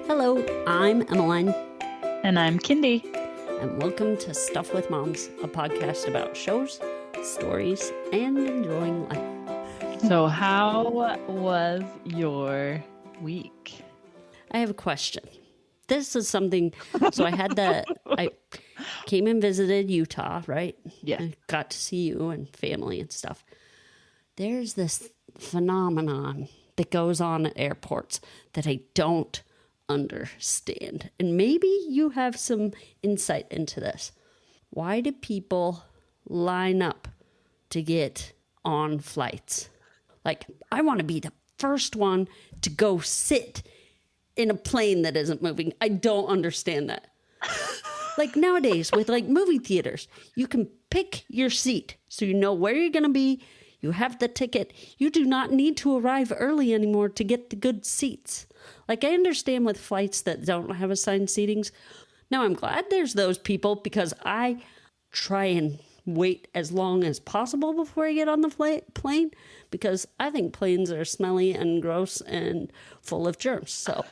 Hello, I'm Emmeline. And I'm Kindy. And welcome to Stuff with Moms, a podcast about shows, stories, and enjoying life. So how was your week? I have a question. This is something, so I came and visited Utah, right? Yeah. I got to see you and family and stuff. There's this phenomenon that goes on at airports that I don't understand. And maybe you have some insight into this. Why do people line up to get on flights? Like, I want to be the first one to go sit in a plane that isn't moving. I don't understand that. Like nowadays with like movie theaters, you can pick your seat so you know where you're going to be. You have the ticket. You do not need to arrive early anymore to get the good seats. Like I understand with flights that don't have assigned seatings. Now I'm glad there's those people because I try and wait as long as possible before I get on the plane because I think planes are smelly and gross and full of germs. So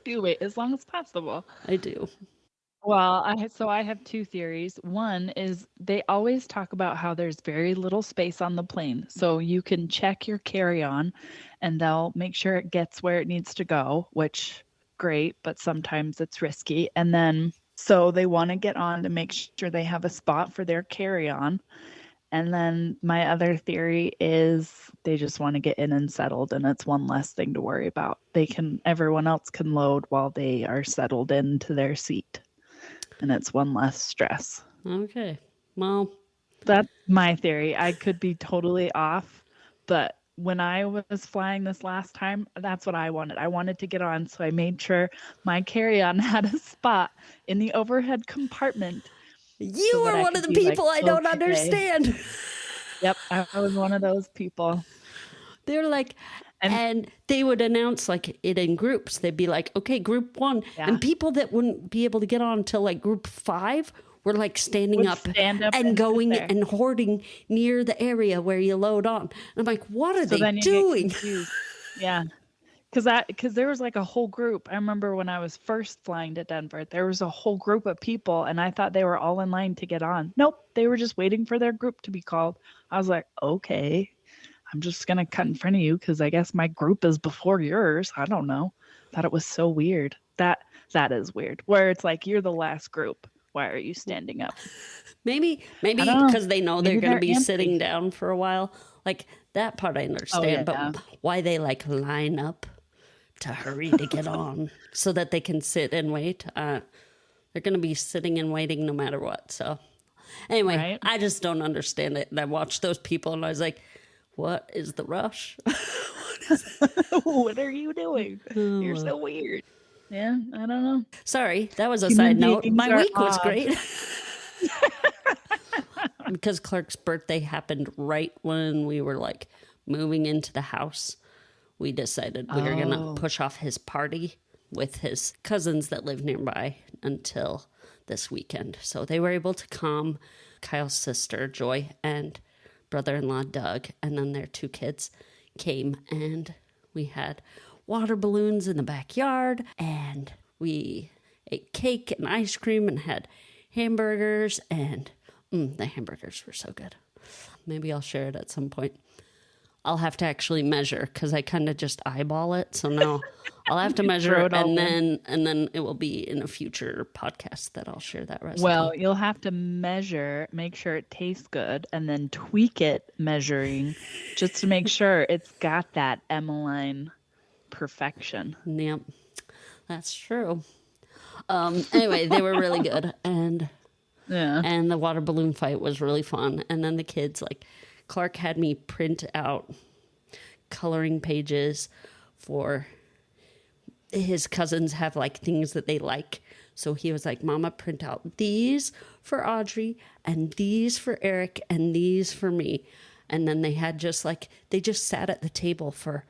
Do wait as long as possible. I do. Well, I have two theories. One is they always talk about how there's very little space on the plane. So you can check your carry-on and they'll make sure it gets where it needs to go, which great, but sometimes it's risky. And then so they want to get on to make sure they have a spot for their carry-on. And then my other theory is they just want to get in and settled, and it's one less thing to worry about. Everyone else can load while they are settled into their seat. And it's one less stress. Okay. Well, that's my theory. I could be totally off, but when I was flying this last time, that's what I wanted. I wanted to get on, so I made sure my carry-on had a spot in the overhead compartment. You were one of the people like, I don't understand. Yep, I was one of those people. They're like, and they would announce like it in groups. They'd be like, okay, group 1. Yeah. And people that wouldn't be able to get on until like group 5 were like standing up and going and hoarding near the area where you load on. And I'm like, what are they doing? Yeah. Because there was like a whole group. I remember when I was first flying to Denver, there was a whole group of people and I thought they were all in line to get on. Nope. They were just waiting for their group to be called. I was like, okay, I'm just going to cut in front of you because I guess my group is before yours. I don't know. Thought it was so weird. That is weird. Where it's like, you're the last group. Why are you standing up? Maybe because they know they're going to be sitting down for a while. Like that part I understand, but why they like line up to hurry to get on so that they can sit and wait. They're going to be sitting and waiting no matter what. So anyway, right? I just don't understand it. And I watched those people and I was like, what is the rush? What are you doing? You're so weird. Yeah, I don't know. Sorry, that was a side note. My week was great. Because Clark's birthday happened right when we were like moving into the house. We decided we were going to push off his party with his cousins that live nearby until this weekend. So they were able to come. Kyle's sister, Joy, and brother-in-law, Doug, and then their 2 kids came, and we had water balloons in the backyard, and we ate cake and ice cream and had hamburgers, and the hamburgers were so good. Maybe I'll share it at some point. I'll have to actually measure because I kind of just eyeball it. So now I'll have to measure it and then it will be in a future podcast that I'll share that recipe. Well, you'll have to measure, make sure it tastes good, and then tweak it measuring just to make sure it's got that Emmeline perfection. Yep, that's true. Anyway, they were really good, and the water balloon fight was really fun. And then the kids like. Clark had me print out coloring pages for his cousins have like things that they like. So he was like, Mama, print out these for Audrey and these for Eric and these for me. And then they had they just sat at the table for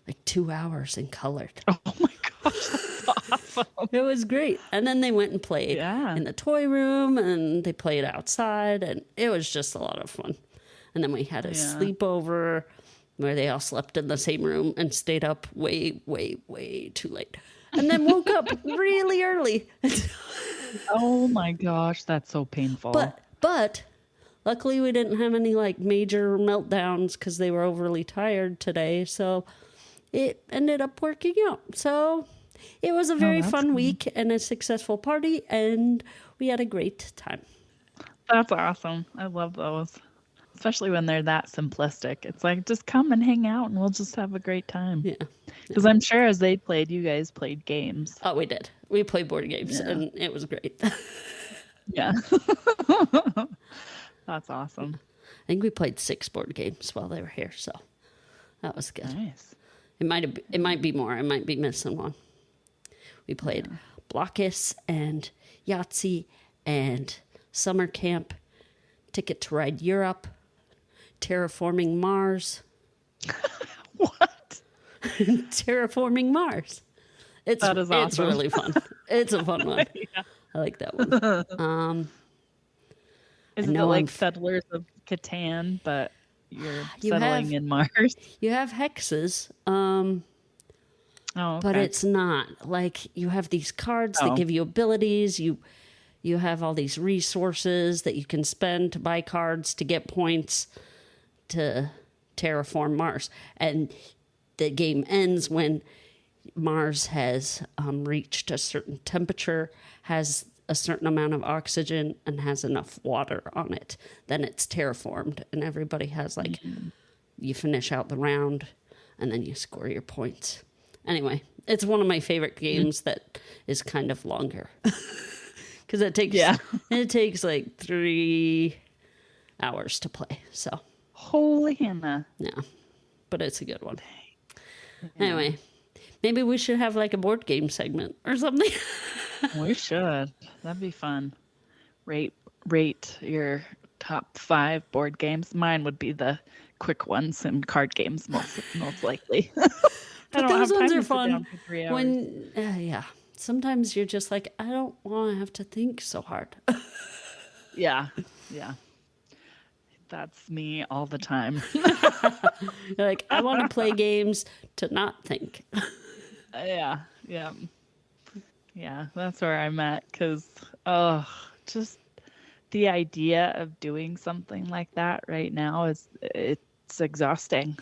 like 2 hours and colored. Oh my gosh, that's awesome. It was great. And then they went and played in the toy room and they played outside and it was just a lot of fun. And then we had a sleepover where they all slept in the same room and stayed up way, way, way too late. And then woke up really early. Oh my gosh, that's so painful. But luckily we didn't have any like major meltdowns because they were overly tired today. So it ended up working out. So it was a very fun week and a successful party, and we had a great time. That's awesome. I love those. Especially when they're that simplistic. It's like, just come and hang out and we'll just have a great time. Yeah. Because I'm sure as they played, you guys played games. Oh, we did. We played board games, and it was great. Yeah. That's awesome. I think we played 6 board games while they were here, so that was good. Nice. It might be more. I might be missing one. We played Blockus and Yahtzee and Summer Camp, Ticket to Ride Europe, Terraforming Mars. What? Terraforming Mars. That is awesome. It's really fun. It's a fun one. Yeah. I like that one. Isn't it like Settlers of Catan, but you're settling in Mars? You have hexes. Okay. But it's not. Like, you have these cards that give you abilities. You have all these resources that you can spend to buy cards to get points to terraform Mars. And the game ends when Mars has reached a certain temperature, has a certain amount of oxygen, and has enough water on it. Then it's terraformed, and everybody has like, you finish out the round, and then you score your points. Anyway, it's one of my favorite games that is kind of longer. Because it takes like 3 hours to play. So holy Hannah. Yeah. But it's a good one. Anyway, maybe we should have like a board game segment or something. We should. That'd be fun. Rate your top 5 board games. Mine would be the quick ones and card games most likely. But those ones are fun. When sometimes you're just like, I don't want to have to think so hard. Yeah. That's me all the time. You're like, I want to play games to not think. Yeah. That's where I'm at. Because, just the idea of doing something like that right now it's exhausting.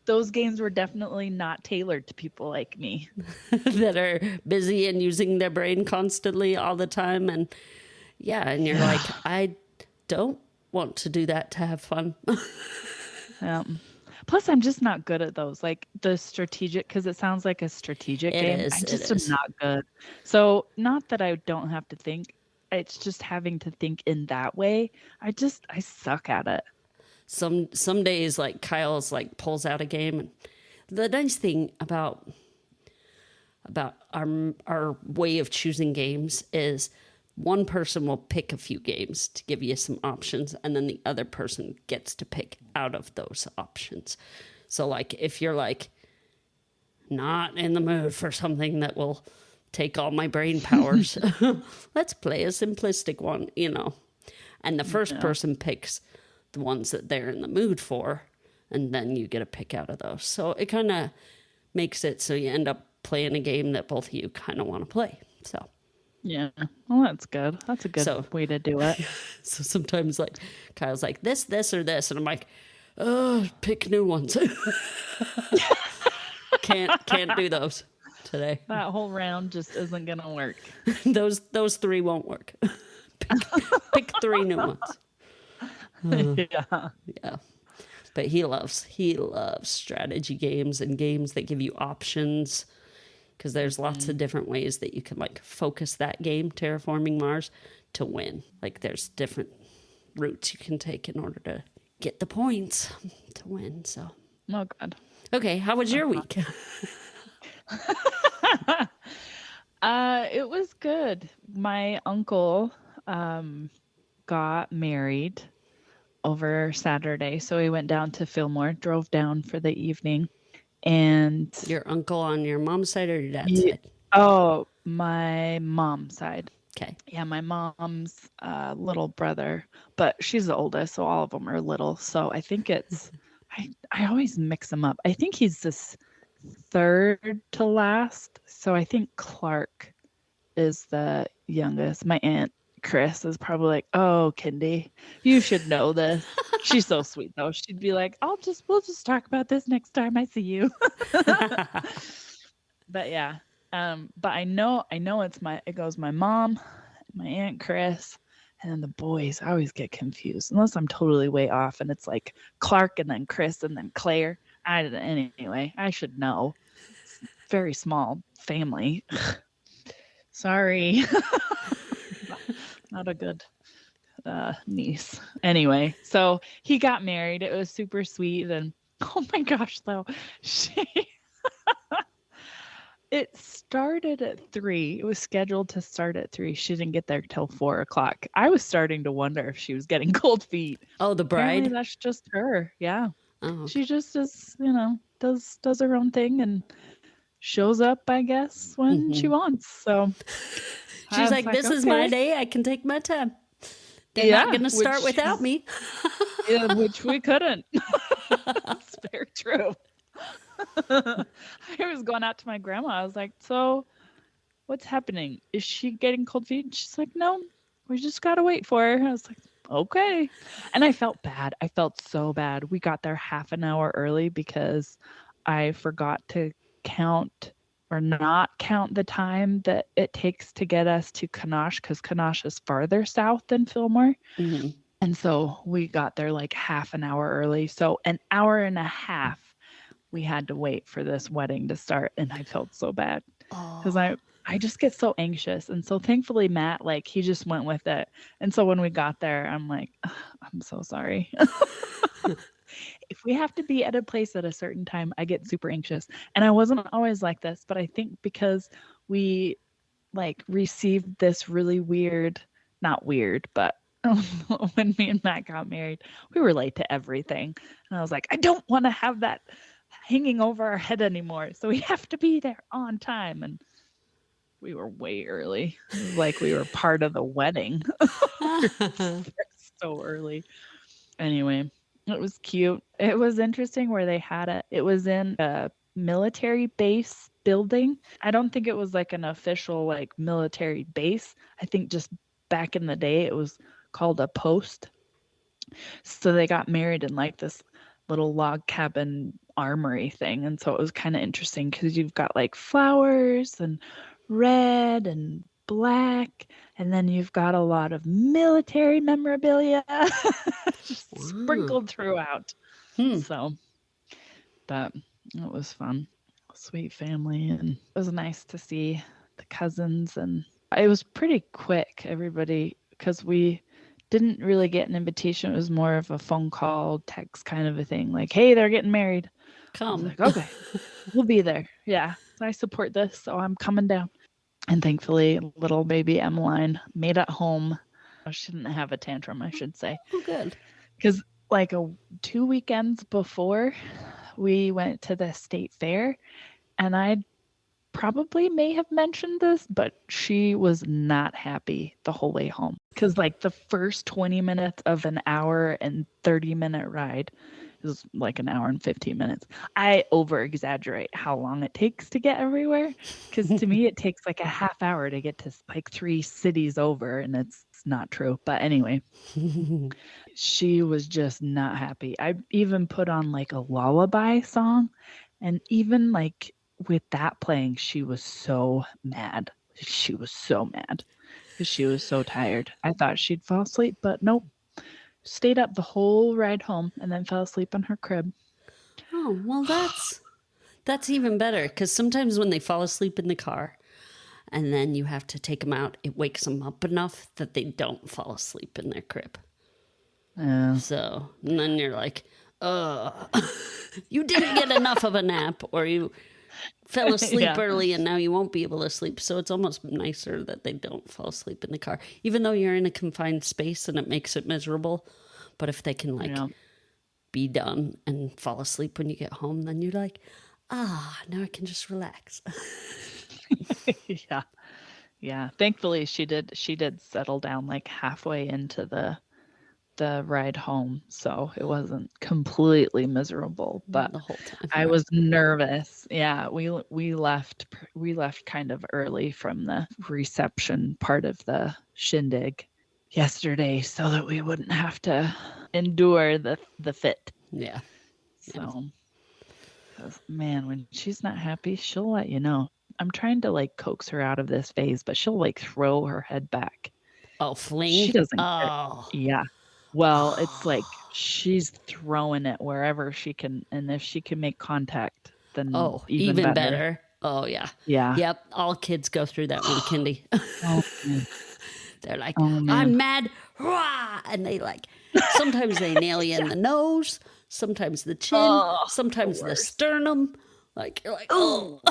Those games were definitely not tailored to people like me that are busy and using their brain constantly all the time. And you're like, I don't want to do that to have fun. Plus, I'm just not good at those. Like the strategic, because it sounds like a strategic game. I just am not good. So not that I don't have to think. It's just having to think in that way. I suck at it. Some days, like Kyle's like pulls out a game, and the nice thing about our way of choosing games is one person will pick a few games to give you some options, and then the other person gets to pick out of those options. So like if you're like not in the mood for something that will take all my brain powers, let's play a simplistic one, and the first person picks the ones that they're in the mood for, and then you get a pick out of those. So it kind of makes it so you end up playing a game that both of you kind of want to play. So yeah, well, that's good. That's a good way to do it. So sometimes like Kyle's like this or this, and I'm like, oh, pick new ones. Can't do those today. That whole round just isn't gonna work. those 3 won't work. pick 3 new ones. Yeah. But he loves strategy games and games that give you options, because there's lots of different ways that you can like focus that game, Terraforming Mars, to win. Like there's different routes you can take in order to get the points to win. So God. Okay, how was your week? It was good. My uncle got married over Saturday, so we went down to Fillmore, drove down for the evening. And your uncle on your mom's side or your dad's side? Oh, my mom's side. Okay. Yeah, my mom's little brother, but she's the oldest, so all of them are little. So I think I always mix them up. I think he's this third to last. So I think Clark is the youngest. My aunt Chris is probably like, "Oh, Kindy, you should know this." She's so sweet though. She'd be like, we'll just talk about this next time I see you." But yeah. But I know it goes my mom, my aunt Chris, and then the boys. I always get confused unless I'm totally way off and it's like Clark and then Chris and then Claire. Anyway, I should know. It's a very small family. Sorry. Not a good niece. Anyway, so he got married. It was super sweet. And oh my gosh, though, it started at 3. It was scheduled to start at 3. She didn't get there till 4 o'clock. I was starting to wonder if she was getting cold feet. Oh, the Apparently bride? that's just her. Yeah. Oh, She okay. just is, does her own thing and shows up, I guess, when she wants. So I She's was like, like, this is my okay. day. I can take my time. They're not Yeah, going to start without me. which we couldn't. That's very true. I was going out to my grandma. I was like, so what's happening? Is she getting cold feet? And she's like, no, we just got to wait for her. I was like, okay. And I felt bad. I felt so bad. We got there half an hour early because I forgot to count or not count the time that it takes to get us to Kanosh because Kanosh is farther south than Fillmore. Mhm. And so we got there like half an hour early. So an hour and a half we had to wait for this wedding to start. And I felt so bad because Oh, I just get so anxious. And so thankfully, Matt, like he just went with it. And so when we got there, I'm like, "Ugh, I'm so sorry." If we have to be at a place at a certain time, I get super anxious. And I wasn't always like this, but I think because we like received this really weird, not weird, but when me and Matt got married, we were late to everything. And I was like, I don't want to have that hanging over our head anymore. So we have to be there on time. And we were way early. It was like we were part of the wedding. So early. Anyway, it was cute. It was interesting where they had it. It was in a military base building. I don't think it was like an official like military base. I think just back in the day it was called a post. So they got married in like this little log cabin armory thing. And so it was kind of interesting because you've got like flowers and red and black. And then you've got a lot of military memorabilia just wow. sprinkled throughout. Hmm. So, but it was fun. Sweet family. And it was nice to see the cousins. And it was pretty quick, everybody, because we didn't really get an invitation. It was more of a phone call, text kind of a thing. Like, hey, they're getting married. I was Come. like, okay, we'll be there. Yeah, I support this, so I'm coming down. And thankfully, little baby Emmeline made it home. She didn't have a tantrum, I should say. Oh, good. Because like 2 weekends before, we went to the state fair, and I probably may have mentioned this, but she was not happy the whole way home. Because like the first 20 minutes of an hour and 30-minute ride is like an hour and 15 minutes. I over exaggerate how long it takes to get everywhere. Because to me, it takes like a half hour to get to like 3 cities over, and it's not true. But anyway, she was just not happy. I even put on like a lullaby song, and even like with that playing, she was so mad. She was so mad because she was so tired. I thought she'd fall asleep, but nope. Stayed up the whole ride home and then fell asleep in her crib. Oh, well, that's even better because sometimes when they fall asleep in the car and then you have to take them out, it wakes them up enough that they don't fall asleep in their crib. So, and then you're like, you didn't get enough of a nap, or you fell asleep Yeah. early and now you won't be able to sleep. So it's almost nicer that they don't fall asleep in the car, even though you're in a confined space and it makes it miserable. But if they can like Yeah. be done and fall asleep when you get home, then you're like, now I can just relax. Yeah. Yeah. Thankfully she did settle down like halfway into the ride home, so it wasn't completely miserable, but The whole time. I was nervous. Yeah, we left kind of early from the reception part of the shindig yesterday so that we wouldn't have to endure the fit. Yeah. So, 'cause, man, when she's not happy, she'll let you know. I'm trying to like coax her out of this phase, but she'll like throw her head back. Oh, fling. She doesn't care. Oh. Yeah. Well, it's like she's throwing it wherever she can, and if she can make contact, then even better. Oh yeah. Yeah. Yep. All kids go through that one, Kindy. Oh, man. They're like, Oh, man. I'm mad, rah! And they like, sometimes they nail you in the nose, sometimes the chin, sometimes the sternum. Like, you're like, oh.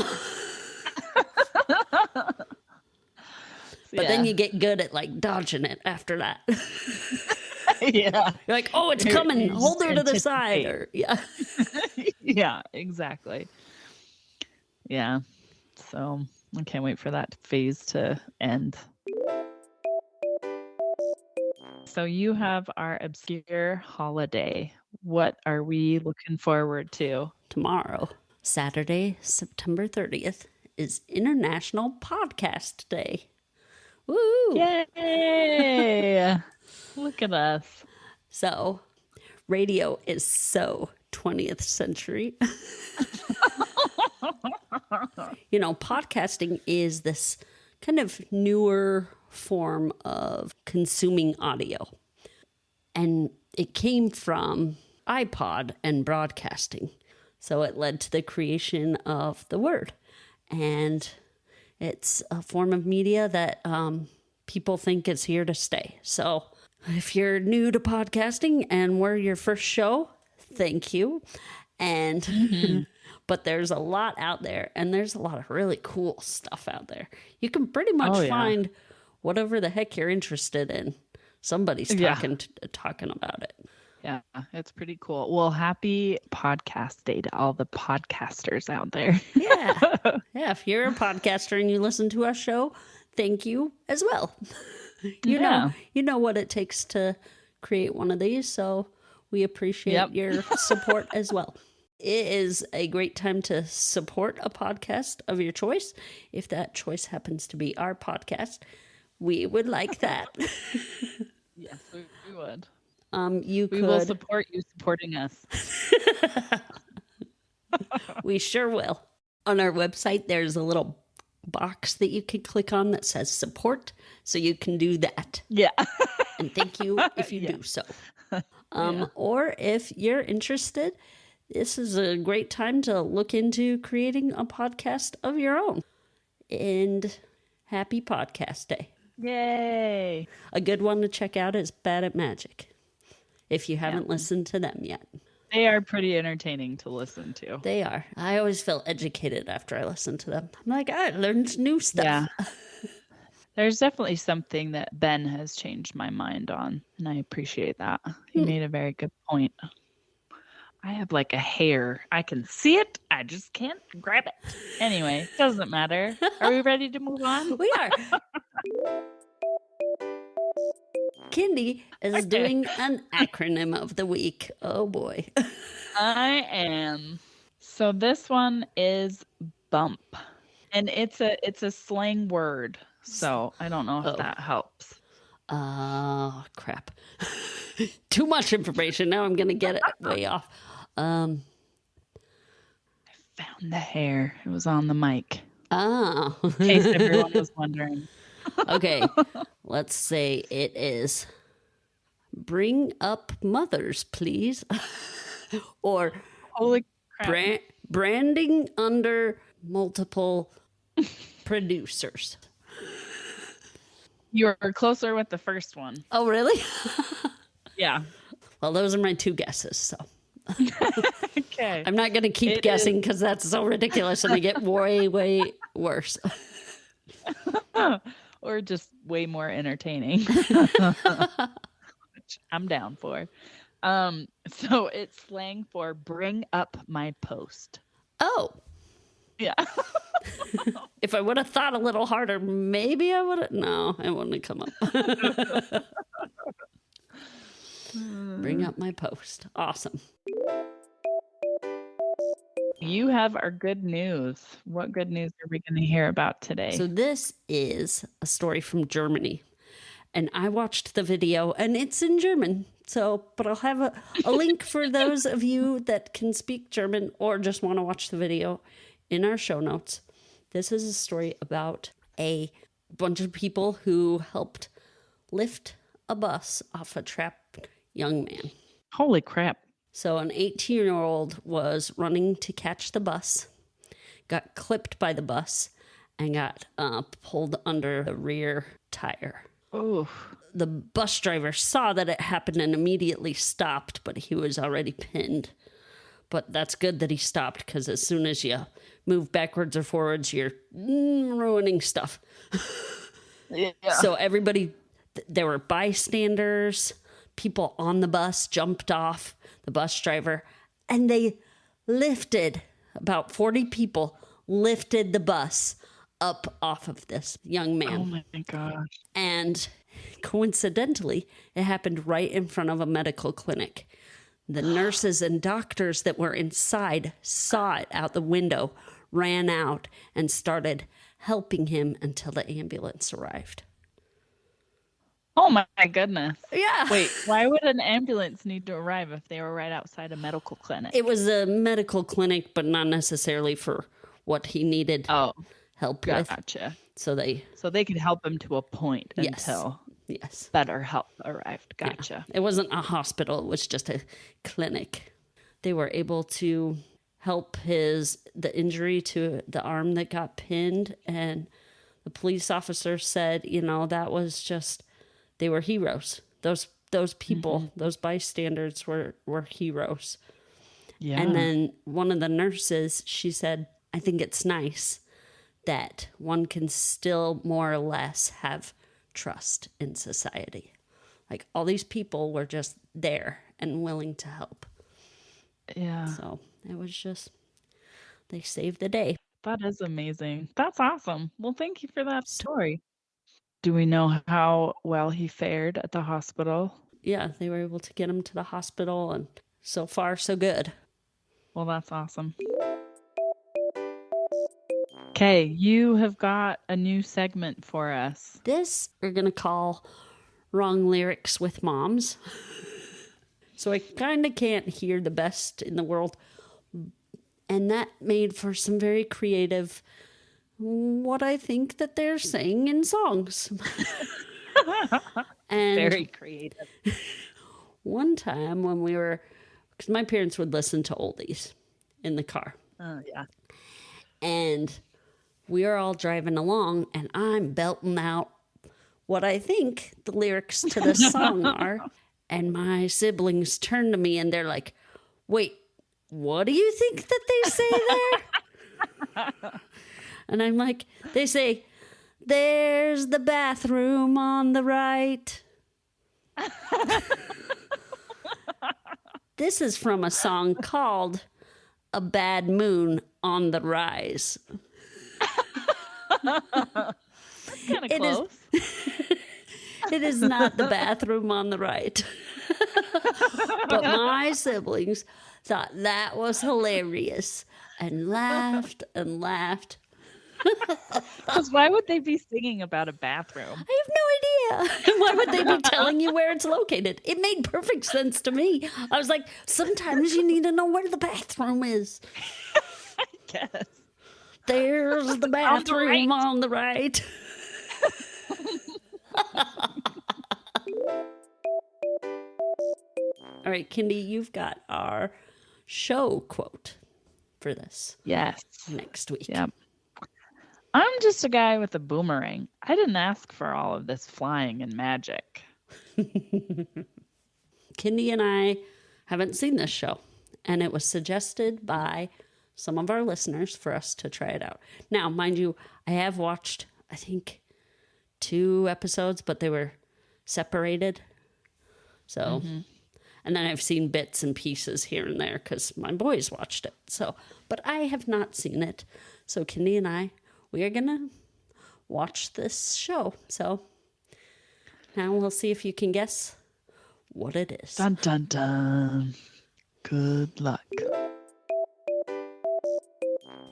But then you get good at like dodging it after that. Yeah. You're like, oh, it's coming. Hold her to the side. Or yeah. Yeah, exactly. Yeah. So I can't wait for that phase to end. So you have our obscure holiday. What are we looking forward to? Tomorrow, Saturday, September 30th, is International Podcast Day. Woo! Yay! Look at us. So, radio is so 20th century. Podcasting is this kind of newer form of consuming audio. And it came from iPod and broadcasting. So it led to the creation of the word. And it's a form of media that people think is here to stay. So if you're new to podcasting and we're your first show, thank you. And but there's a lot out there, and there's a lot of really cool stuff out there. You can pretty much find whatever the heck you're interested in. Somebody's talking about it. Yeah, it's pretty cool. Well, happy podcast day to all the podcasters out there. Yeah. If you're a podcaster and you listen to our show, thank you as well. You know what it takes to create one of these, so we appreciate your support as well. It is a great time to support a podcast of your choice. If that choice happens to be our podcast, we would like that. Yes, we would. We will support you supporting us. We sure will. On our website, there's a little box that you can click on that says support, so you can do that. Yeah. And thank you if you do so. Or if you're interested, this is a great time to look into creating a podcast of your own. And happy podcast day. Yay. A good one to check out is Bad at Magic, if you haven't listened to them yet. They are pretty entertaining to listen to. They are. I always feel educated after I listen to them. I'm like, I learned new stuff. Yeah. There's definitely something that Ben has changed my mind on, and I appreciate that. He made a very good point. I have like a hair. I can see it. I just can't grab it. Anyway, doesn't matter. Are we ready to move on? We are. Kindy is doing an acronym of the week. Oh boy. I am. So this one is bump. And it's a slang word. So I don't know if that helps. Oh, crap. Too much information. Now I'm going to get it way off. I found the hair. It was on the mic. Oh. In case everyone was wondering. Okay. Let's say it is bring up mothers, please. Or holy crap. Branding under multiple producers. You were closer with the first one. Oh, really? Yeah. Well, those are my two guesses, so. Okay. I'm not going to keep guessing because that's so ridiculous and they get way, way worse. Or just way more entertaining. Which I'm down for. So it's slang for bring up my post. Oh. Yeah. If I would have thought a little harder, maybe I would have. No, it wouldn't have come up. Bring up my post. Awesome. You have our good news. What good news are we going to hear about today? So this is a story from Germany. And I watched the video, and it's in German. So, but I'll have a link for those of you that can speak German or just want to watch the video in our show notes. This is a story about a bunch of people who helped lift a bus off a trapped young man. Holy crap. So an 18-year-old was running to catch the bus, got clipped by the bus, and got pulled under the rear tire. Oh. The bus driver saw that it happened and immediately stopped, but he was already pinned. But that's good that he stopped, because as soon as you move backwards or forwards, you're ruining stuff. Yeah. So everybody, there were bystanders, people on the bus jumped off the bus driver, and they lifted, about 40 people lifted the bus up off of this young man. Oh my gosh. And coincidentally, it happened right in front of a medical clinic. The nurses and doctors that were inside saw it out the window, ran out, and started helping him until the ambulance arrived. Oh my goodness. Yeah. Wait, why would an ambulance need to arrive if they were right outside a medical clinic? It was a medical clinic, but not necessarily for what he needed help with. Gotcha. So they could help him to a point until better help arrived. Gotcha. Yeah. It wasn't a hospital. It was just a clinic. They were able to help the injury to the arm that got pinned. And the police officer said, that was just, they were heroes. Those people, those bystanders were heroes. Yeah. And then one of the nurses, she said, I think it's nice that one can still more or less have trust in society. Like, all these people were just there and willing to help. Yeah. So it was just, they saved the day. That is amazing. That's awesome. Well, thank you for that story. Do we know how well he fared at the hospital? Yeah, they were able to get him to the hospital, and so far, so good. Well, that's awesome. Okay, you have got a new segment for us. This we're going to call Wrong Lyrics with Moms. So I kind of can't hear the best in the world. And that made for some very creative, what I think that they're saying in songs. And very creative. One time when because my parents would listen to oldies in the car. Oh, yeah. And we are all driving along, and I'm belting out what I think the lyrics to the song are. And my siblings turn to me, and they're like, wait, what do you think that they say there? And I'm like, they say, there's the bathroom on the right. This is from a song called A Bad Moon on the Rise. Kind of close. It is not the bathroom on the right. But my siblings thought that was hilarious and laughed and laughed. Because why would they be singing about a bathroom? I have no idea. And why would they be telling you where it's located? It made perfect sense to me. I was like, sometimes you need to know where the bathroom is. I guess. There's the bathroom on the right. All right, Kindy, you've got our show quote for this. Yes. Next week. Yep. I'm just a guy with a boomerang. I didn't ask for all of this flying and magic. Kindy and I haven't seen this show, and it was suggested by some of our listeners for us to try it out. Now, mind you, I have watched, I think, 2 episodes, but they were separated. So And then I've seen bits and pieces here and there because my boys watched it. So, but I have not seen it. So Kindy and I, we are going to watch this show. So now we'll see if you can guess what it is. Dun, dun, dun. Good luck.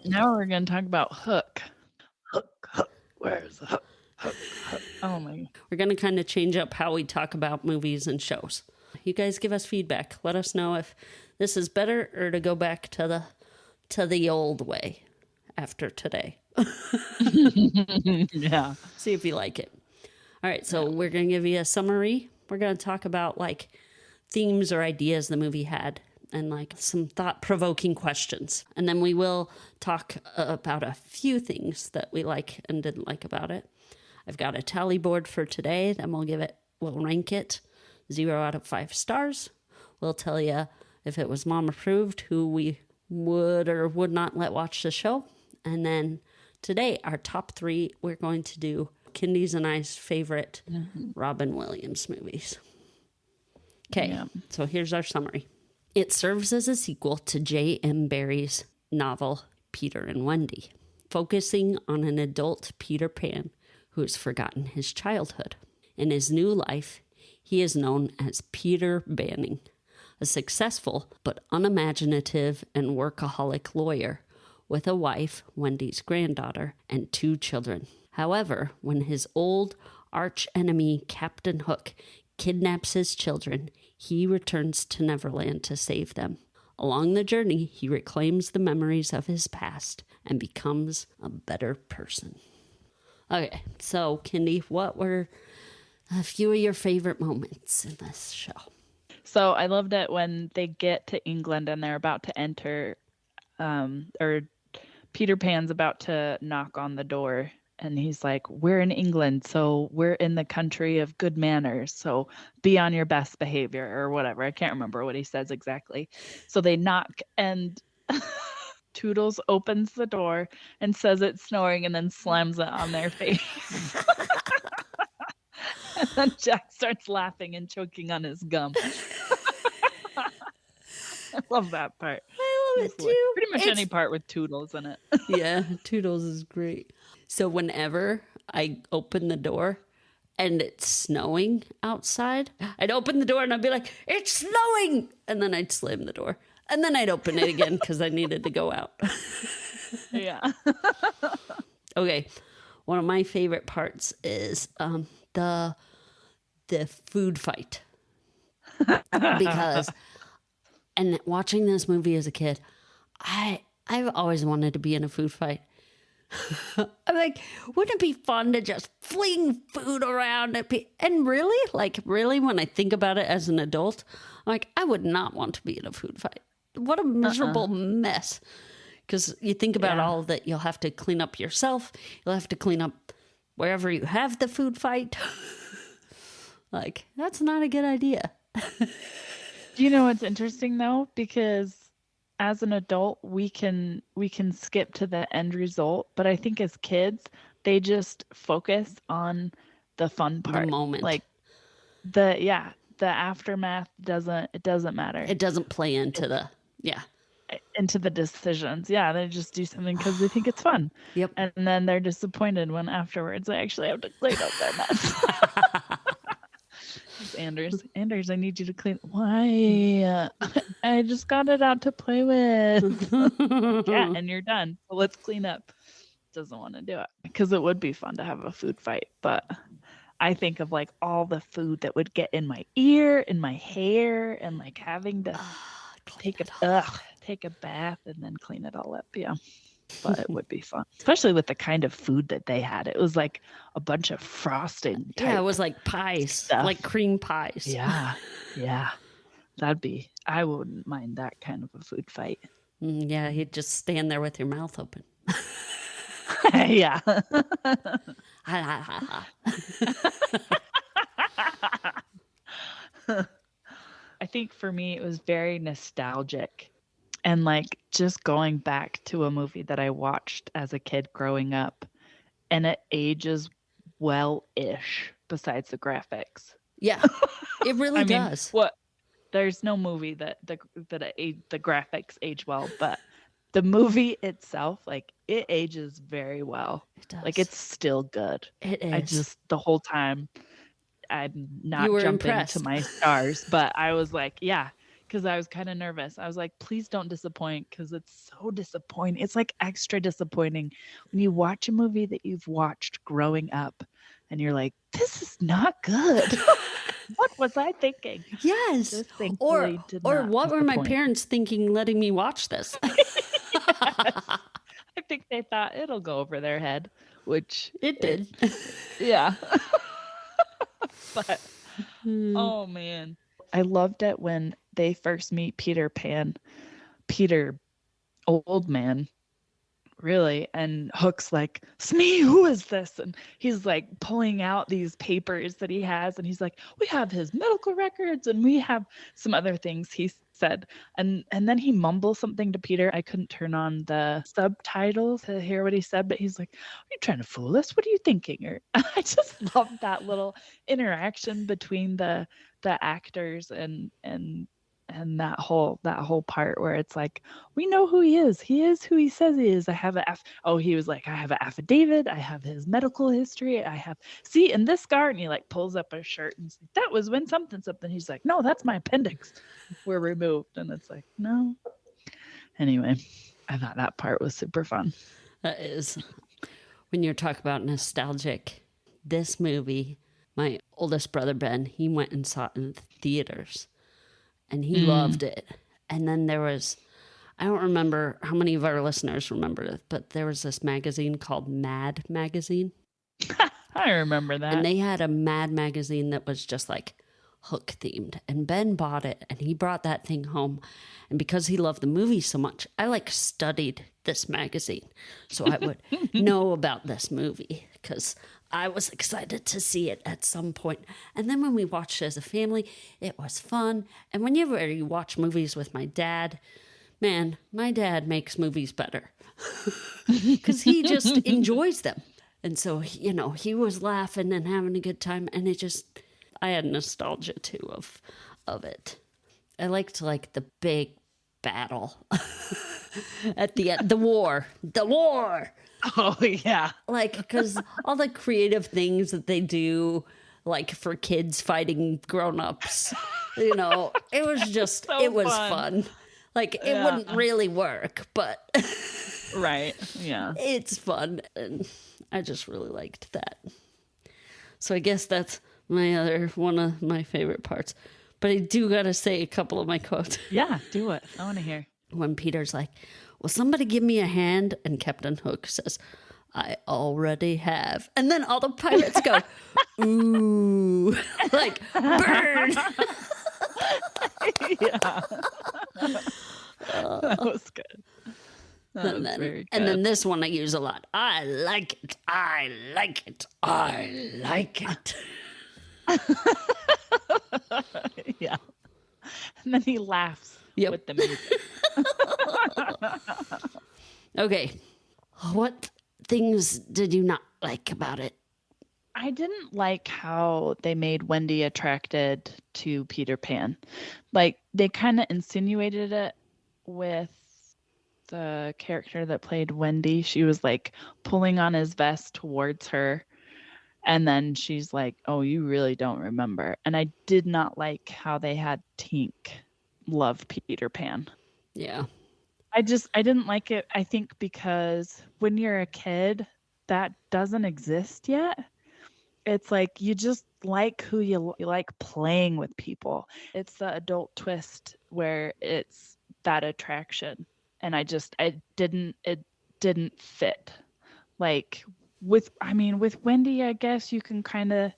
Now we're going to talk about Hook. Hook. Where's the hook? Hook. Oh my. We're going to kind of change up how we talk about movies and shows. You guys give us feedback. Let us know if this is better or to go back to the old way after today. Yeah. See if you like it. All right, so we're going to give you a summary. We're going to talk about like themes or ideas the movie had and like some thought-provoking questions. And then we will talk about a few things that we like and didn't like about it. I've got a tally board for today. Then we'll rank it 0 out of 5 stars. We'll tell you if it was mom approved, who we would or would not let watch the show. And then today, our top 3, we're going to do Kindy's and I's favorite Robin Williams movies. Okay, So here's our summary. It serves as a sequel to J.M. Barrie's novel, Peter and Wendy, focusing on an adult Peter Pan who has forgotten his childhood. In his new life, he is known as Peter Banning, a successful but unimaginative and workaholic lawyer with a wife, Wendy's granddaughter, and 2 children. However, when his old arch-enemy Captain Hook kidnaps his children, he returns to Neverland to save them. Along the journey, he reclaims the memories of his past and becomes a better person. Okay, so Kindy, what were a few of your favorite moments in this show? So I loved it when they get to England and they're about to enter, or Peter Pan's about to knock on the door. And he's like, we're in England, so we're in the country of good manners. So be on your best behavior or whatever. I can't remember what he says exactly. So they knock and Toodles opens the door and says it's snoring and then slams it on their face. And then Jack starts laughing and choking on his gum. I love that part. I love it too. Pretty much any part with Toodles in it. Yeah, Toodles is great. So whenever I open the door and it's snowing outside, I'd open the door and I'd be like, it's snowing! And then I'd slam the door. And then I'd open it again because I needed to go out. Yeah. Okay. One of my favorite parts is the food fight. Because, and watching this movie as a kid, I've always wanted to be in a food fight. I'm like, wouldn't it be fun to just fling food around and really, when I think about it as an adult, I'm like, I would not want to be in a food fight. What a miserable mess. Because you think about all that you'll have to clean up yourself. You'll have to clean up wherever you have the food fight. Like, that's not a good idea. Do you know what's interesting though? Because as an adult, we can skip to the end result, but I think as kids, they just focus on the fun part, the moment. Like the aftermath doesn't matter. It doesn't play into into the decisions. Yeah, they just do something because they think it's fun. Yep. And then they're disappointed when afterwards they actually have to clean up their mess. Anders, I need you to clean. Why? I just got it out to play with. Yeah, and you're done. So let's clean up. Doesn't want to do it because it would be fun to have a food fight, but I think of like all the food that would get in my ear, in my hair, and like having to take a bath and then clean it all up. Yeah. But it would be fun, especially with the kind of food that they had. It was like a bunch of frosting. Yeah, it was like pies, stuff. Like cream pies. Yeah. I wouldn't mind that kind of a food fight. Yeah, you'd just stand there with your mouth open. Yeah. I think for me, it was very nostalgic. And like just going back to a movie that I watched as a kid growing up, and it ages well-ish besides the graphics. Yeah, it really does. there's no movie that the graphics age well, but the movie itself, like it ages very well. It Like does. it's still good. It I is. just the whole time I'm You not were jumping to impressed. my stars, but I was like, yeah, because I was kind of nervous. I was like, please don't disappoint because it's so disappointing. It's like extra disappointing when you watch a movie that you've watched growing up and you're like, this is not good. What was I thinking? Yes. This thankfully did Or not what were my disappoint. parents thinking letting me watch this? Yes. I think they thought it'll go over their head, which It did. yeah. But oh man, I loved it when they first meet Peter Pan, Peter old man, really, and Hook's like, Smee, who is this? And he's like pulling out these papers that he has, and he's like, we have his medical records and we have some other things he said. And then he mumbles something to Peter. I couldn't turn on the subtitles to hear what he said, but he's like, are you trying to fool us? What are you thinking? Or I just love that little interaction between the actors and that whole part where it's like, we know who he is. He is who he says he is. I have he was like, I have an affidavit. I have his medical history. I have, see, in this scar, and he like pulls up his shirt and he's like, that was when something. He's like, no, that's my appendix. We're removed. And it's like, no. Anyway, I thought that part was super fun. That is. When you're talking about nostalgic, this movie, my oldest brother Ben, he went and saw it in the theaters. And he loved it. And then there was, I don't remember how many of our listeners remember it, but there was this magazine called Mad Magazine. I remember that. And they had a Mad magazine that was just like Hook themed. And Ben bought it and he brought that thing home. And because he loved the movie so much, I like studied this magazine. So I would know about this movie because I was excited to see it at some point. And then when we watched it as a family, it was fun. And whenever you watch movies with my dad, man, my dad makes movies better because he just enjoys them. And so, you know, he was laughing and having a good time. And it just, I had nostalgia too of it. I liked like the big battle at the end, the war. Oh, yeah. Like, because all the creative things that they do, like for kids fighting grown-ups, you know, it was just, So it was fun. Like, it wouldn't really work, but Right. Yeah. it's fun. And I just really liked that. So I guess that's one of my favorite parts. But I do got to say a couple of my quotes. Yeah. Do it. I want to hear. When Peter's like, will somebody give me a hand? And Captain Hook says, I already have. And then all the pirates go, ooh, like, burn. Yeah. That was good. That was very good. And then this one I use a lot. I like it. I like it. I like it. Yeah. And then he laughs with the music. Okay. What things did you not like about it? I didn't like how they made Wendy attracted to Peter Pan. Like, they kind of insinuated it with the character that played Wendy. She was like pulling on his vest towards her. And then she's like, oh, you really don't remember. And I did not like how they had Tink love Peter Pan. Yeah. I didn't like it, I think, because when you're a kid, that doesn't exist yet. It's like you just like who you like playing with people. It's the adult twist where it's that attraction. And it didn't fit. Like with Wendy, I guess you can kind of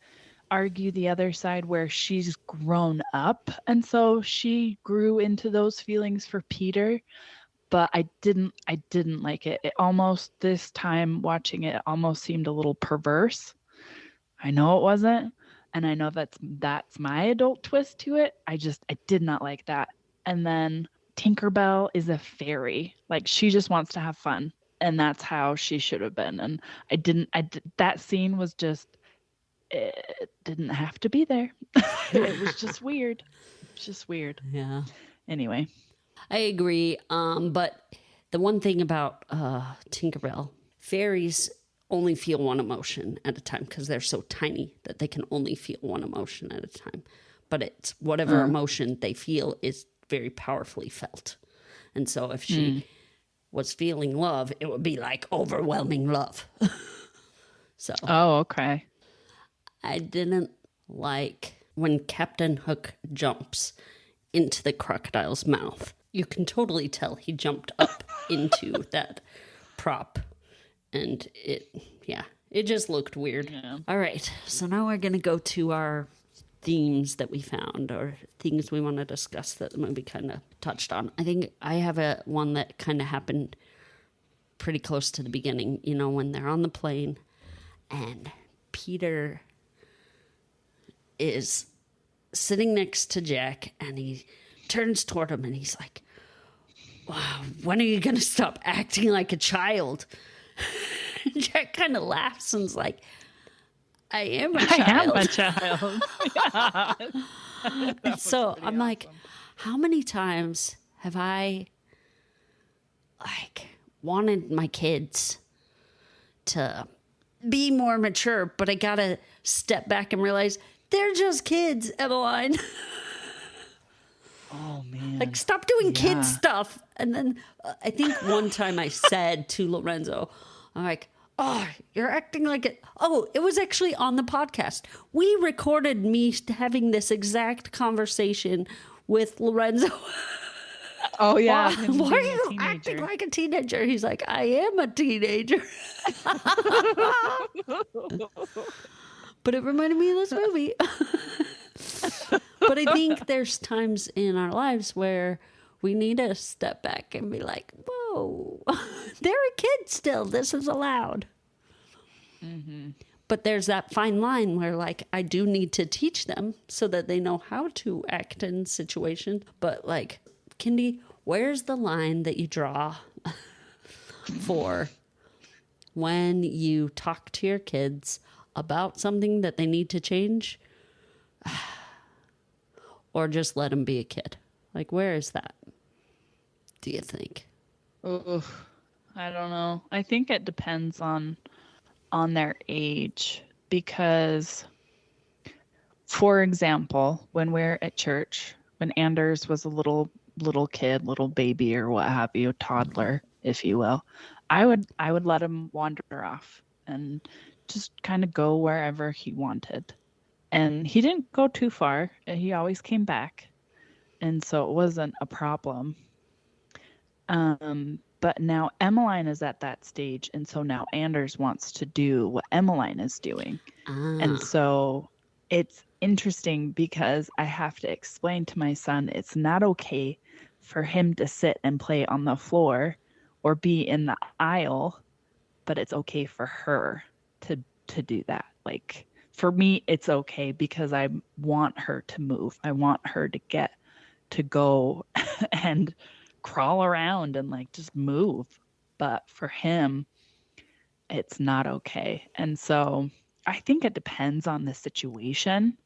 argue the other side where she's grown up. And so she grew into those feelings for Peter. But I didn't like it. It almost, this time watching it, almost seemed a little perverse. I know it wasn't. And I know that's my adult twist to it. I did not like that. And then Tinkerbell is a fairy. Like, she just wants to have fun. And that's how she should have been. And that scene was just, it didn't have to be there. It was just weird. It's just weird. Yeah. Anyway. I agree. But the one thing about Tinkerbell, fairies only feel one emotion at a time because they're so tiny that they can only feel one emotion at a time. But it's whatever emotion they feel is very powerfully felt. And so if she was feeling love, it would be like overwhelming love. So. Oh, okay. I didn't like when Captain Hook jumps into the crocodile's mouth. You can totally tell he jumped up into that prop. And it just looked weird. Yeah. All right, so now we're going to go to our themes that we found or things we want to discuss that the movie kind of touched on. I think I have one that kind of happened pretty close to the beginning, when they're on the plane and Peter is sitting next to Jack and he turns toward him and he's like, wow, when are you going to stop acting like a child? Jack kind of laughs and is like, I am a child. I am a child. Yeah. So I'm like, how many times have I wanted my kids to be more mature, but I got to step back and realize they're just kids, Emmeline. Oh, man. Stop doing kid stuff. And then I think one time I said to Lorenzo, I'm like, oh, you're acting like it. Oh, it was actually on the podcast. We recorded me having this exact conversation with Lorenzo. Oh, yeah. Why are you acting like a teenager? He's like, I am a teenager. But it reminded me of this movie. But I think there's times in our lives where we need to step back and be like, whoa, they're a kid still. This is allowed. Mm-hmm. But there's that fine line where, I do need to teach them so that they know how to act in situations. But, Kindy, where's the line that you draw for when you talk to your kids about something that they need to change? Or just let them be a kid? Where is that, do you think? Oh, I don't know. I think it depends on their age because, for example, when we're at church, when Anders was a little kid, little baby or what have you, toddler, if you will, I would let him wander off and just kind of go wherever he wanted. And he didn't go too far. He always came back. And so it wasn't a problem. But now Emmeline is at that stage. And so now Anders wants to do what Emmeline is doing. And so it's interesting because I have to explain to my son, it's not okay for him to sit and play on the floor or be in the aisle, but it's okay for her to do that. For me, it's okay because I want her to move. I want her to get to go and crawl around and just move. But for him, it's not okay. And so I think it depends on the situation.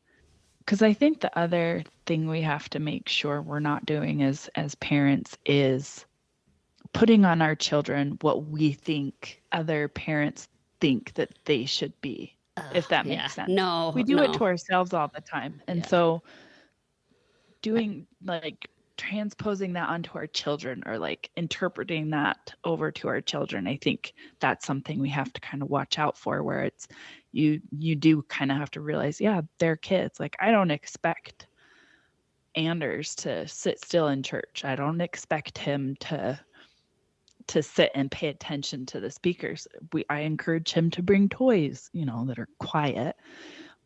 Because I think the other thing we have to make sure we're not doing as parents is putting on our children what we think other parents think that they should be. If that makes sense. No, we do it to ourselves all the time. And so doing transposing that onto our children or interpreting that over to our children, I think that's something we have to kind of watch out for, where it's you do kind of have to realize, they're kids. I don't expect Anders to sit still in church. I don't expect him to sit and pay attention to the speakers. I encourage him to bring toys, that are quiet,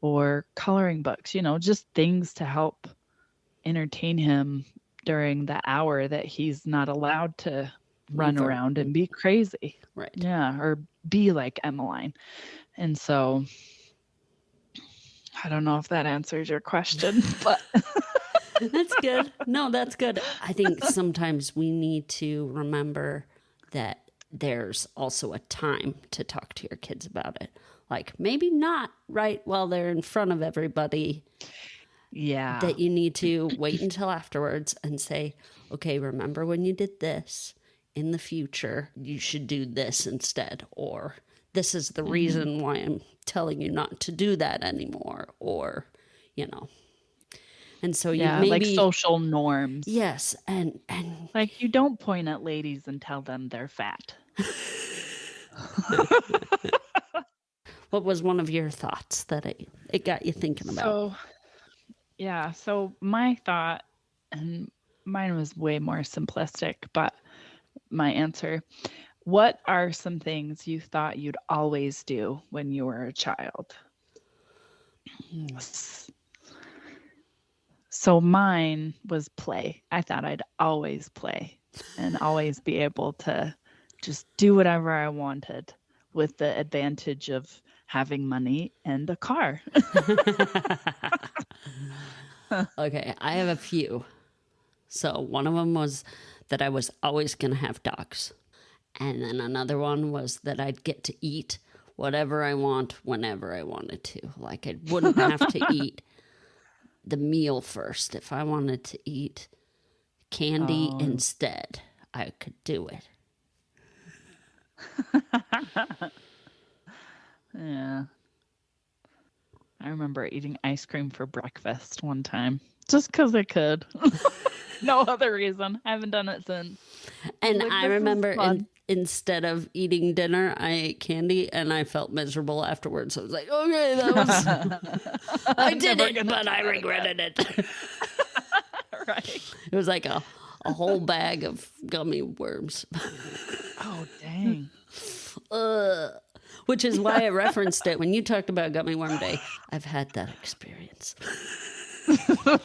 or coloring books, just things to help entertain him during the hour that he's not allowed to run around and be crazy. Right. Yeah. Or be like Emmeline. And so I don't know if that answers your question, but that's good. No, that's good. I think sometimes we need to remember that there's also a time to talk to your kids about it. Maybe not right while they're in front of everybody Yeah. that you need to wait until afterwards and say, okay, remember when you did this? In the future, you should do this instead. Or this is the reason why I'm telling you not to do that anymore. Or, you know. And so you Yeah, like maybe, social norms. yes. And Like you don't point at ladies and tell them they're fat. what was one of your thoughts that it got you thinking about? So my thought, and mine was way more simplistic, but my answer, what are some things you thought you'd always do when you were a child? So mine was play. I thought I'd always play and always be able to just do whatever I wanted with the advantage of having money and a car. Okay, I have a few. So one of them was that I was always going to have dogs. And then another one was that I'd get to eat whatever I want whenever I wanted to. Like I wouldn't have to eat the meal first. If I wanted to eat candy instead, I could do it. Yeah. I remember eating ice cream for breakfast one time just because I could. No other reason. I haven't done it since. And Like, I remember instead of eating dinner, I ate candy and I felt miserable afterwards. So I was like, okay, that was, I did it, but I regretted it. Right. It was like a whole bag of gummy worms. Oh, dang. Which is why I referenced it when you talked about Gummy Worm Day. I've had that experience. And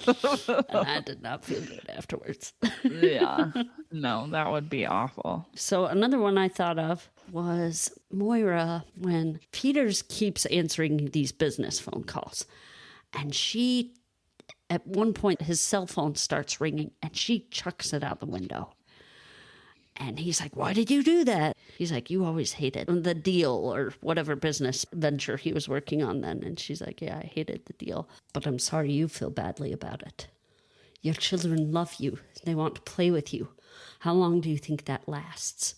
I did not feel good afterwards. Yeah. No, that would be awful. So another one I thought of was Moira when Peters keeps answering these business phone calls. And she, at one point, his cell phone starts ringing and she chucks it out the window. And he's like, why did you do that? He's like, you always hated the deal or whatever business venture he was working on then. And she's like, yeah, I hated the deal, but I'm sorry you feel badly about it. Your children love you. They want to play with you. How long do you think that lasts?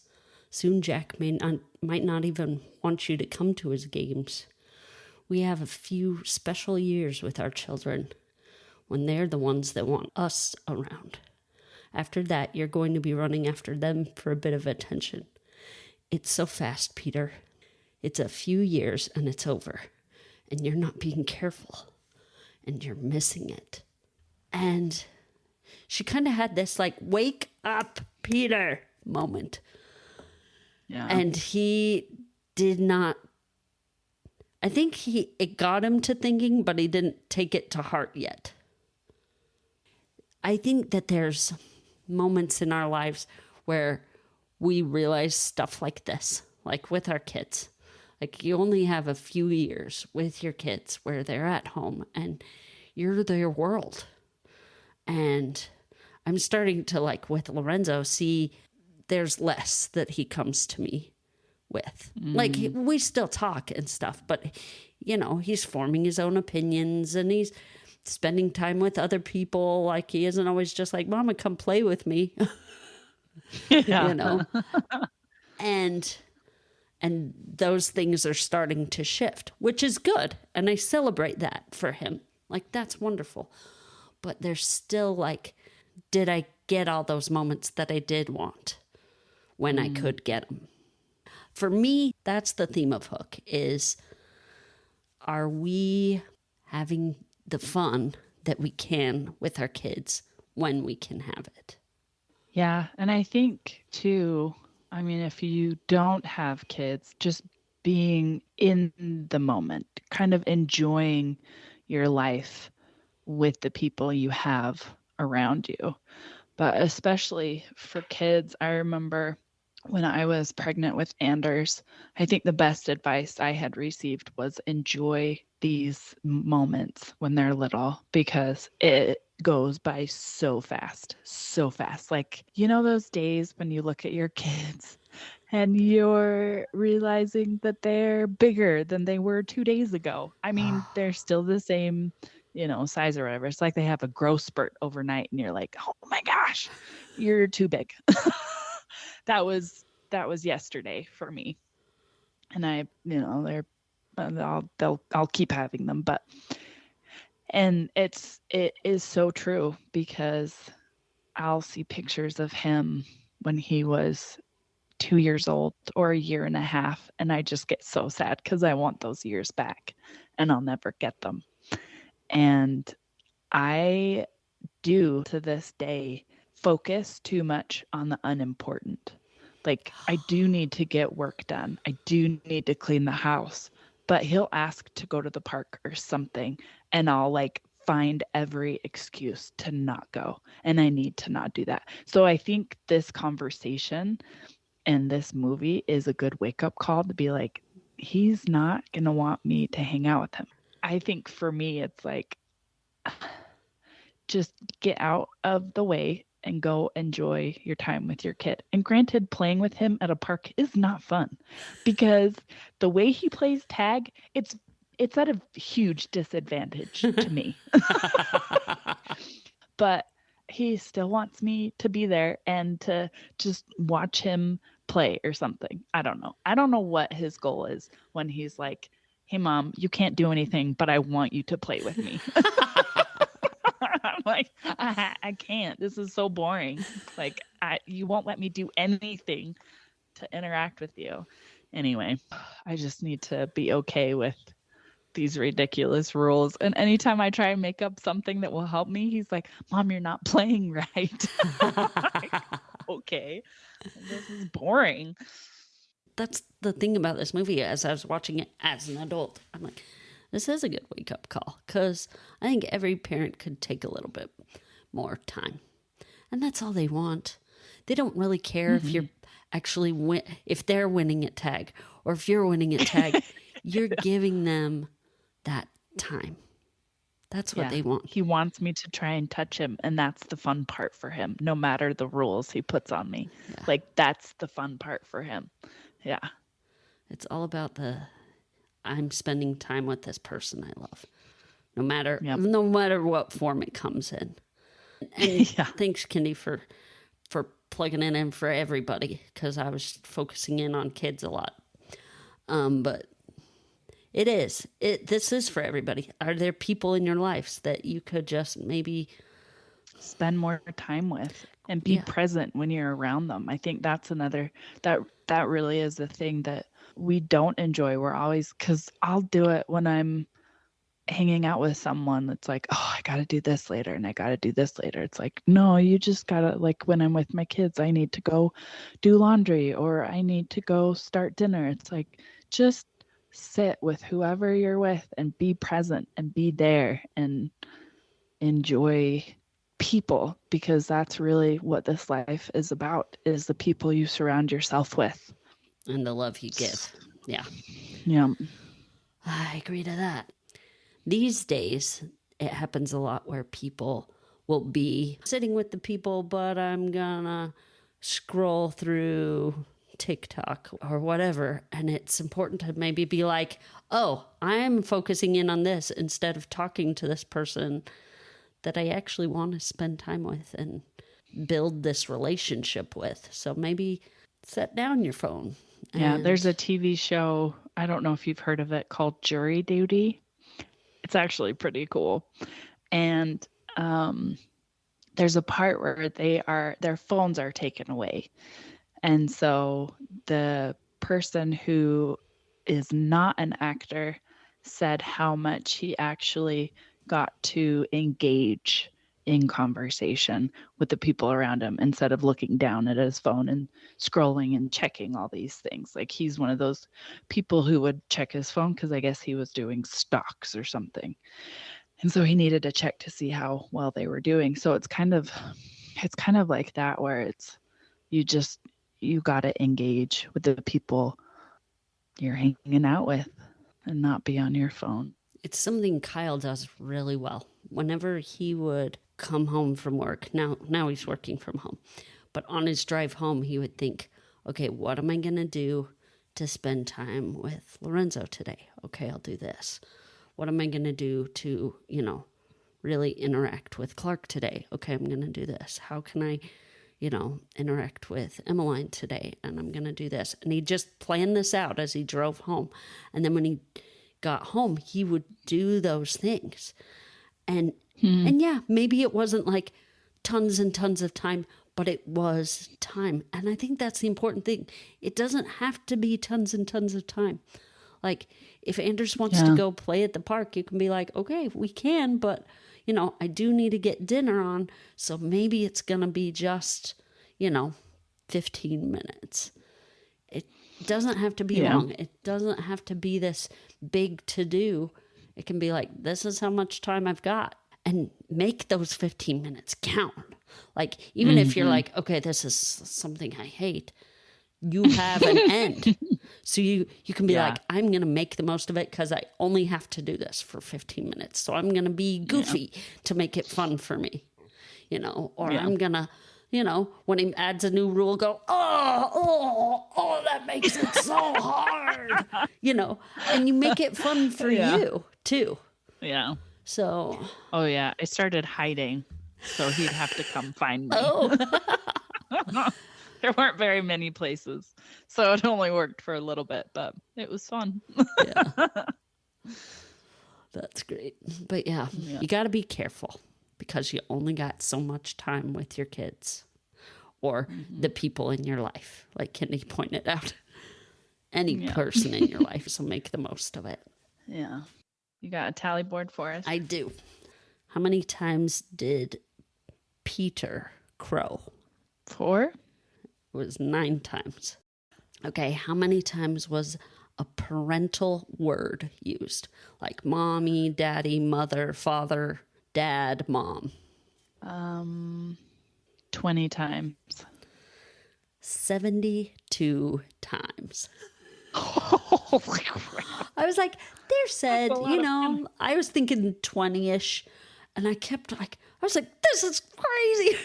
Soon Jack might not even want you to come to his games. We have a few special years with our children when they're the ones that want us around. After that, you're going to be running after them for a bit of attention. It's so fast, Peter. It's a few years and it's over. And you're not being careful. And you're missing it. And she kind of had this like, wake up, Peter moment. Yeah. And he did not, I think it got him to thinking, but he didn't take it to heart yet. I think that there's moments in our lives where we realize stuff like this, like with our kids. Like you only have a few years with your kids where they're at home and you're their world. And I'm starting to, like with Lorenzo, see there's less that he comes to me with. Like we still talk and stuff, but you know, he's forming his own opinions and he's spending time with other people. Like he isn't always just like, Mama, come play with me. Yeah. You know? And those things are starting to shift, which is good. And I celebrate that for him. Like, that's wonderful. But there's still like, did I get all those moments that I did want when I could get them? For me, that's the theme of Hook is, are we having the fun that we can with our kids when we can have it? Yeah. And I think too, I mean, if you don't have kids, just being in the moment, kind of enjoying your life with the people you have around you. But especially for kids, I remember when I was pregnant with Anders, I think the best advice I had received was enjoy these moments when they're little because it goes by so fast, so fast. Like, you know, those days when you look at your kids and you're realizing that they're bigger than they were 2 days ago. I mean, they're still the same size or whatever. It's like they have a growth spurt overnight and you're like, oh my gosh, you're too big. That was yesterday for me. And I'll keep having them, and it is so true, because I'll see pictures of him when he was 2 years old or a year and a half, and I just get so sad because I want those years back and I'll never get them. And I do, to this day, focus too much on the unimportant. Like, I do need to get work done. I do need to clean the house, but he'll ask to go to the park or something, and I'll like find every excuse to not go. And I need to not do that. So I think this conversation and this movie is a good wake-up call to be like, he's not going to want me to hang out with him. I think for me, it's like, just get out of the way and go enjoy your time with your kid. And granted, playing with him at a park is not fun, because the way he plays tag, it's at a huge disadvantage to me. But he still wants me to be there and to just watch him play or something. I don't know. I don't know what his goal is when he's like, hey, Mom, you can't do anything, but I want you to play with me. I'm like, I can't. This is so boring. Like, you won't let me do anything to interact with you. Anyway, I just need to be okay with these ridiculous rules. And anytime I try and make up something that will help me, he's like, Mom, you're not playing right. Like, okay, this is boring. That's the thing about this movie. As I was watching it as an adult, I'm like, this is a good wake-up call, because I think every parent could take a little bit more time. And that's all they want. They don't really care if you're actually if they're winning at tag or if you're winning at tag. You're giving them that time. That's what they want. He wants me to try and touch him, and that's the fun part for him, no matter the rules he puts on me. Yeah. Like, that's the fun part for him. Yeah. It's all about I'm spending time with this person I love, no matter what form it comes in. And thanks, Kindy, for plugging it in for everybody, because I was focusing in on kids a lot. But this is for everybody. Are there people in your lives that you could just maybe spend more time with and be present when you're around them? I think that's another, that really is the thing that we don't enjoy. We're always, because I'll do it when I'm hanging out with someone that's like, oh, I got to do this later and I got to do this later. It's like, no, you just got to, like, when I'm with my kids, I need to go do laundry or I need to go start dinner. It's like, just sit with whoever you're with and be present and be there and enjoy people, because that's really what this life is about, is the people you surround yourself with. And the love you give. Yeah. Yeah. I agree to that. These days, it happens a lot where people will be sitting with the people, but I'm gonna scroll through TikTok or whatever. And it's important to maybe be like, oh, I'm focusing in on this instead of talking to this person that I actually want to spend time with and build this relationship with. So maybe set down your phone. Yeah, there's a TV show, I don't know if you've heard of it, called Jury Duty. It's actually pretty cool. And there's a part where their phones are taken away. And so the person who is not an actor said how much he actually got to engage in conversation with the people around him instead of looking down at his phone and scrolling and checking all these things. Like, he's one of those people who would check his phone because I guess he was doing stocks or something. And so he needed to check to see how well they were doing. So it's kind of like that, where it's, you got to engage with the people you're hanging out with and not be on your phone. It's something Kyle does really well. Whenever he would come home from work, now he's working from home, but on his drive home, he would think, okay, what am I going to do to spend time with Lorenzo today? Okay, I'll do this. What am I going to do to, really interact with Clark today? Okay, I'm going to do this. How can I, interact with Emmeline today? And I'm going to do this. And he just planned this out as he drove home. And then when he got home, he would do those things. And yeah, maybe it wasn't like tons and tons of time, but it was time. And I think that's the important thing. It doesn't have to be tons and tons of time. Like if Anders wants to go play at the park, you can be like, okay, we can, but I do need to get dinner on. So maybe it's going to be just, 15 minutes. It doesn't have to be long. It doesn't have to be this big to do. It can be like, this is how much time I've got. And make those 15 minutes count. Like, even if you're like, okay, this is something I hate, you have an end. So you can be like, I'm going to make the most of it because I only have to do this for 15 minutes. So I'm going to be goofy to make it fun for me, or I'm going to, when he adds a new rule, go, oh, that makes it so hard, and you make it fun for you too. Yeah. So. Oh, yeah. I started hiding, so he'd have to come find me. Oh. There weren't very many places, so it only worked for a little bit, but it was fun. Yeah. That's great. But yeah, you got to be careful because you only got so much time with your kids or the people in your life, like Kindy pointed out. Any person in your life, so make the most of it. Yeah. You got a tally board for us? I do. How many times did Peter crow? 4? It was 9 times. Okay, how many times was a parental word used? Like mommy, daddy, mother, father, dad, mom. 20 times. 72 times. Holy crap. I was like, they're said, I was thinking 20-ish. And I kept like, I was like, this is crazy.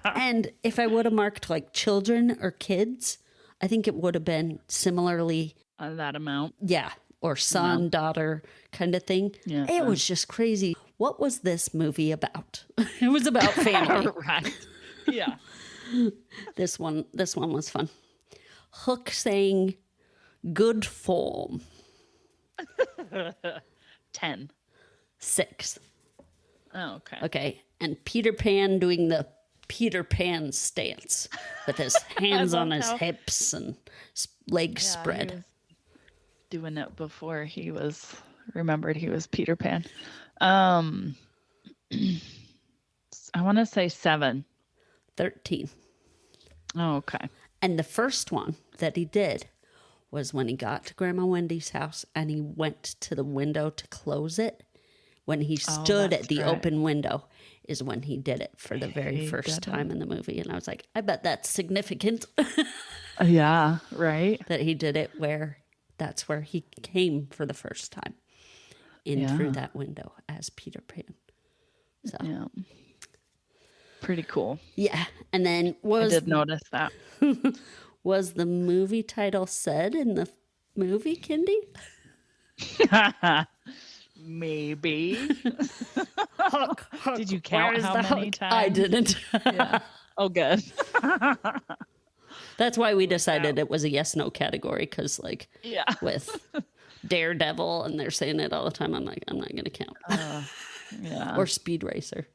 And if I would have marked like children or kids, I think it would have been similarly. That amount. Yeah. Or son, daughter kind of thing. Yeah. It was just crazy. What was this movie about? It was about family. Right. Yeah. This one was fun. Hook saying good form. 10. 6. Oh, okay. Okay. And Peter Pan doing the Peter Pan stance with his hands on his hips and legs spread. He was doing it before he remembered he was Peter Pan. I want to say 7. 13. Oh, okay. And the first one that he did was when he got to Grandma Wendy's house and he went to the window to close it. When he stood at the open window is when he did it for the very first time in the movie. And I was like, I bet that's significant. Yeah, right. That he did it that's where he came for the first time in through that window as Peter Pan. So. Yeah. Pretty cool. Yeah. And then I did notice that. Was the movie title said in the movie, Kindy? Maybe. Hook. Did you count how many times? I didn't. Yeah. Oh, good. That's why we decided it was a yes/no category because, with Daredevil, and they're saying it all the time. I'm like, I'm not going to count. Yeah. Or Speed Racer,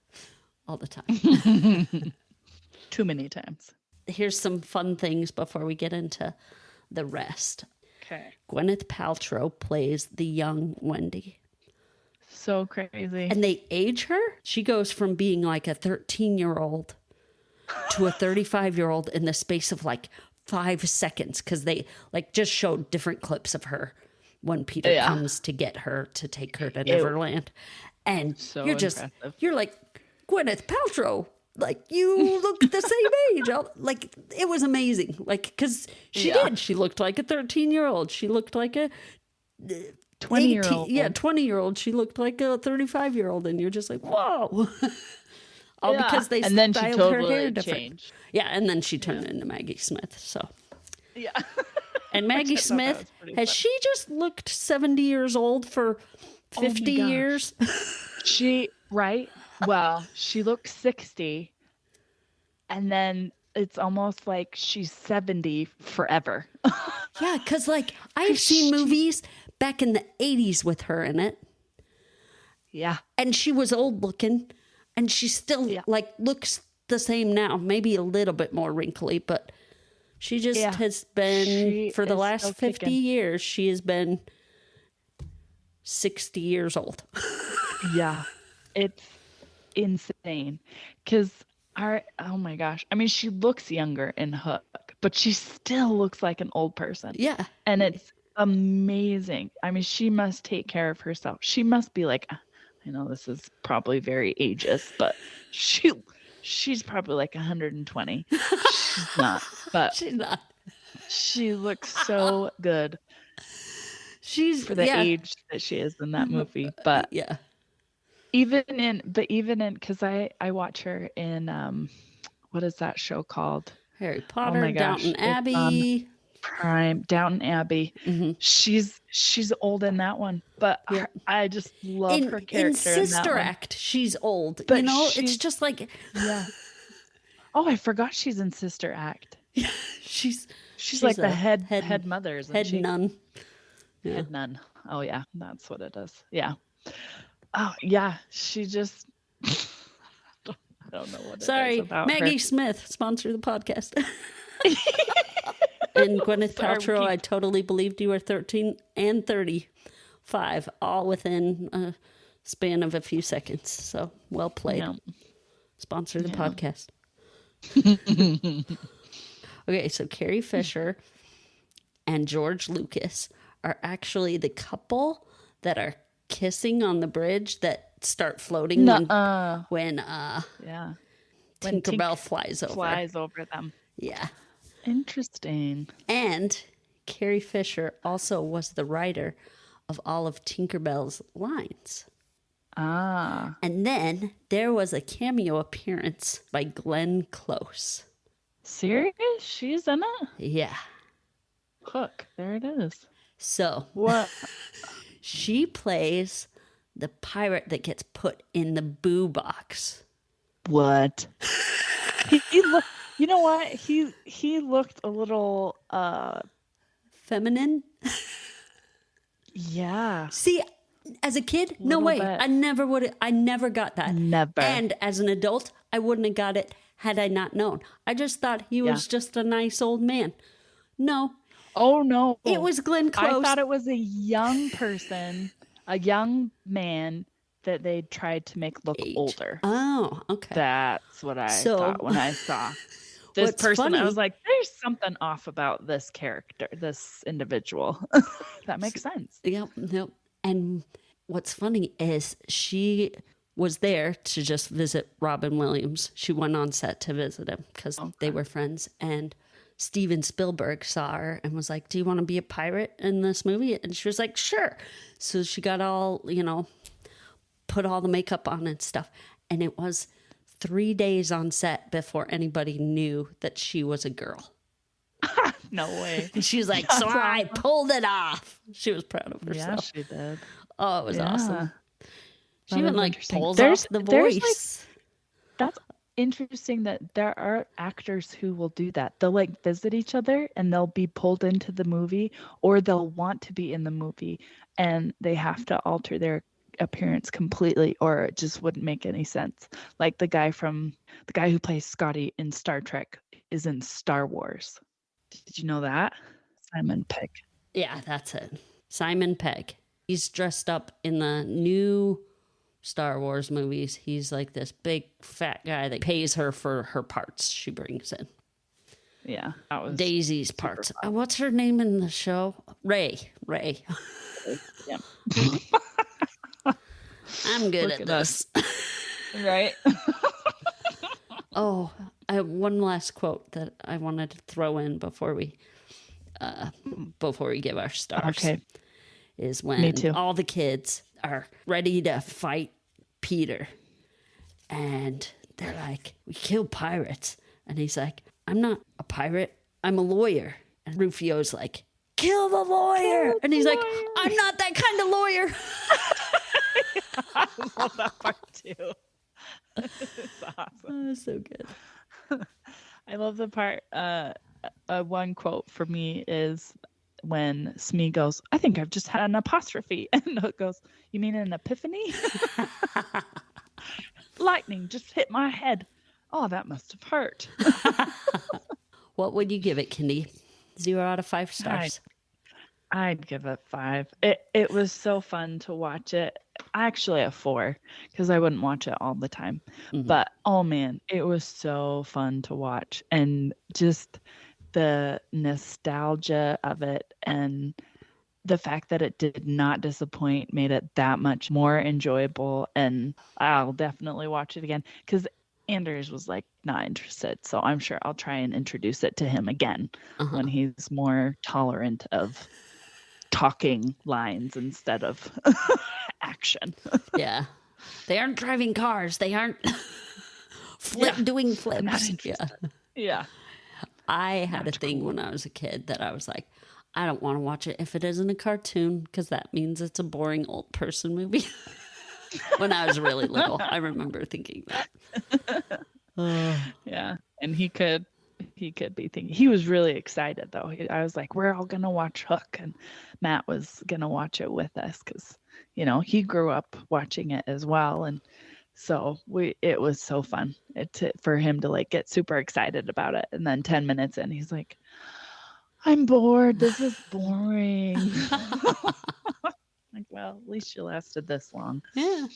all the time. Too many times. Here's some fun things before we get into the rest. Okay. Gwyneth Paltrow plays the young Wendy. So crazy. And they age her. She goes from being like a 13-year-old to a 35-year-old in the space of like 5 seconds because they just showed different clips of her when Peter comes to get her to take her to Neverland. And so you're like, Gwyneth Paltrow, like you look the same age. Like it was amazing. Like, because she did. She looked like a 13-year-old. She looked like a 20-year-old. Yeah, 20-year-old. She looked like a 35-year-old. And you're just like, whoa. All because they styled her hair different. Changed. Yeah, and then she turned into Maggie Smith. So yeah. And Maggie Smith, has she just looked 70 years old for 50 years? Right? Well, she looks 60, and then it's almost like she's 70 forever. Yeah, because like I've 'Cause seen she- movies back in the 80s with her in it, Yeah. and she was old looking, and she still Yeah. like looks the same now, maybe a little bit more wrinkly, but she just Yeah. has been, She for the is last still 50 kicking. years, she has been 60 years old. Yeah. It's insane. Because oh my gosh. I mean, she looks younger in Hook, but she still looks like an old person. Yeah. And it's amazing. I mean, she must take care of herself. She must be like, I know this is probably very ageist, but she's probably like 120. She's not, but She's not. she looks so good She's for the age that she is in that movie. But yeah. even in because I watch her in what is that show called? Harry Oh Potter, my gosh, Downton it's on Abbey. Prime, Downton Abbey. Mhm. She's old in that one, but Yeah. I just love her character in in Sister that one. Act. She's old, But you know. It's she's- just like Yeah. Oh, I forgot she's in Sister Act. she's She's like the a head mother, isn't head she? nun. Yeah. Head nun. Oh yeah, that's what it is. Yeah. Oh yeah, she just. I don't know what. Sorry, it is about Maggie her. Smith, sponsor the podcast. And Gwyneth Sorry, we Paltrow, keep- I totally believed you were 13 and 35, all within a span of a few seconds. So well played. Yeah. Sponsor the Yeah. podcast. Okay, so Carrie Fisher and George Lucas are actually the couple that are kissing on the bridge that start floating when Yeah. When Tinkerbell Tink flies over. flies over them. Yeah. Interesting. And Carrie Fisher also was the writer of all of Tinkerbell's lines. Ah. And then there was a cameo appearance by Glenn Close. Serious? She's in it? Yeah. Hook. There it is. So What? she plays the pirate that gets put in the boo box. What? You know what? He looked a little Feminine? yeah. See, as a kid, no Little way. bit. I never got that. Never. And as an adult, I wouldn't have got it had I not known. I just thought he was just a nice old man. No, Oh no. it was Glenn Close. I thought it was a young person, a young man that they tried to make look older. Oh, okay. That's what I thought when I saw this What's person. funny- I was like, there's something off about this character, this individual. That makes sense. Yep. And what's funny is she was there to just visit Robin Williams. She went on set to visit him because they were friends. And Steven Spielberg saw her and was like, "Do you want to be a pirate in this movie?" And she was like, "Sure." So she got all, put all the makeup on and stuff. And it was 3 days on set before anybody knew that she was a girl. No way. And she was like, "So I pulled it off." She was proud of Yeah, herself. she did. Oh, it was awesome. She That even is like interesting. pulls There's- off the there's, voice. That's interesting that there are actors who will do that. They'll like visit each other and they'll be pulled into the movie, or they'll want to be in the movie and they have to alter their appearance completely, or it just wouldn't make any sense. Like the guy who plays Scotty in Star Trek is in Star Wars. Did you know that? Simon Pegg. Yeah, that's it. Simon Pegg. He's dressed up in the new Star Wars movies. He's like this big fat guy that pays her for her parts she brings in. Yeah, that was Daisy's parts. What's her name in the show? Ray. Yeah. I'm good Look at at this. Right. Oh, I have one last quote that I wanted to throw in before we give our stars. Okay. Is Me when too. all the kids are ready to fight Peter, and they're like, "We kill pirates," and he's like, "I'm not a pirate. I'm a lawyer." And Rufio's like, "Kill the lawyer," and he's like, "I'm not that kind of lawyer." I love that part too. It's awesome. Oh, so good. I love the part. One quote for me is when Smee goes, "I think I've just had an apostrophe," and Nook goes, "You mean an epiphany?" Lightning just hit my head. Oh, that must have hurt. What would you give it, Kindy? 0 out of 5 stars. I'd give it 5. It was so fun to watch it. Actually, a 4 because I wouldn't watch it all the time. Mhm. But oh man, it was so fun to watch, and just the nostalgia of it and the fact that it did not disappoint made it that much more enjoyable. And I'll definitely watch it again because Anders was like not interested. So I'm sure I'll try and introduce it to him again when he's more tolerant of talking lines instead of action. Yeah. They aren't driving cars. They aren't doing flips. Yeah. Yeah. I had a thing when I was a kid that I was like, I don't want to watch it if it isn't a cartoon because that means it's a boring old person movie. When I was really little, I remember thinking that. Yeah. And he could be thinking, he was really excited though. I was like, we're all going to watch Hook, and Matt was going to watch it with us because, you know, he grew up watching it as well. And so it was so fun for him to like get super excited about it. And then 10 minutes in, he's like, I'm bored. This is boring. Like, well, at least you lasted this long. Yeah.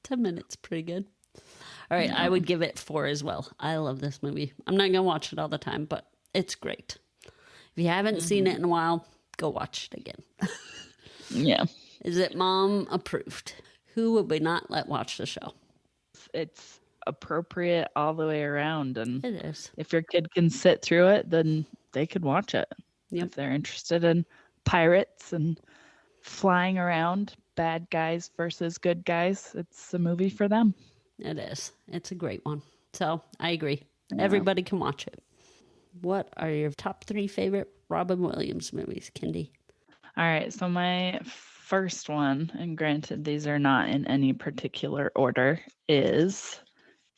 10 minutes, pretty good. All right, I would give it 4 as well. I love this movie. I'm not going to watch it all the time, but it's great. If you haven't seen it in a while, go watch it again. Yeah. Is it mom approved? Who would we not let watch the show? It's appropriate all the way around. And it is. If your kid can sit through it, then they could watch it. Yep. If they're interested in pirates and flying around, bad guys versus good guys, it's a movie for them. It is. It's a great one. So I agree. Yeah. Everybody can watch it. What are your top 3 favorite Robin Williams movies, Kindy? All right. So my first one, and granted these are not in any particular order, is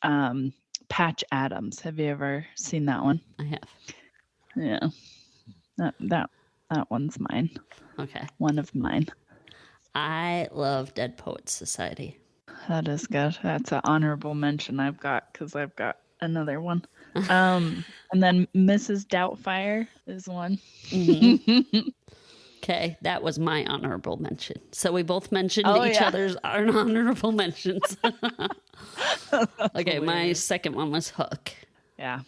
Patch Adams. Have you ever seen that one? I have. Yeah. That one's mine. Okay. One of mine. I love Dead Poets Society. That is good. That's an honorable mention I've got because I've got another one. And then Mrs. Doubtfire is one. Mm-hmm. Okay, that was my honorable mention. So we both mentioned each other's honorable mentions. Okay, my second one was Hook. Yeah.